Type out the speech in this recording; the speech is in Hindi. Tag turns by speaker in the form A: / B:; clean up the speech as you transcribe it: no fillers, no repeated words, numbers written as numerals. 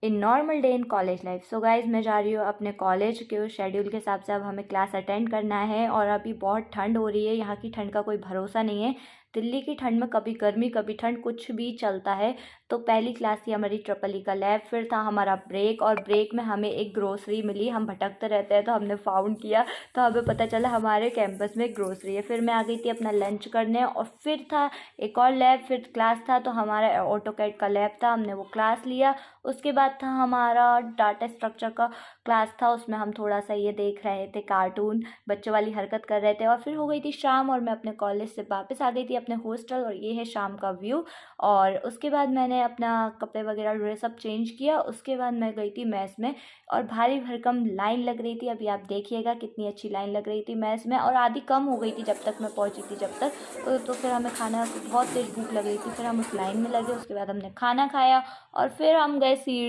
A: In normal day in college life. So guys मैं जा रही हूँ अपने कॉलेज के शेड्यूल के हिसाब से, अब हमें क्लास अटेंड करना है। और अभी बहुत ठंड हो रही है, यहाँ की ठंड का कोई भरोसा नहीं है। दिल्ली की ठंड में कभी गर्मी कभी ठंड कुछ भी चलता है। तो पहली क्लास थी हमारी ट्रिपल ई का लैब, फिर था हमारा ब्रेक, और ब्रेक में हमें एक ग्रोसरी मिली। हम भटकते रहते हैं तो हमने फाउंड किया, तो हमें पता चला हमारे कैंपस में ग्रोसरी है। फिर मैं आ गई थी अपना लंच करने, और फिर था एक और लैब, फिर क्लास था। तो हमारा ऑटोकैड का लैब था, हमने वो क्लास लिया। उसके बाद था हमारा डाटा स्ट्रक्चर का क्लास था, उसमें हम थोड़ा सा ये देख रहे थे कार्टून, बच्चों वाली हरकत कर रहे थे। और फिर हो गई थी शाम, और मैं अपने कॉलेज से वापस आ गई थी अपने हॉस्टल, और ये है शाम का व्यू। और उसके बाद मैंने अपना कपड़े वगैरह ड्रेसअप चेंज किया। उसके बाद मैं गई थी मैस में, और भारी भरकम लाइन लग रही थी। अभी आप देखिएगा कितनी अच्छी लाइन लग रही थी मैस में, और आधी कम हो गई थी जब तक मैं पहुंची थी। जब तक तो फिर हमें खाना, बहुत तेज भूख लग रही थी, फिर हम उस लाइन में लगे। उसके बाद हमने खाना खाया, और फिर हम गए सीढ़ी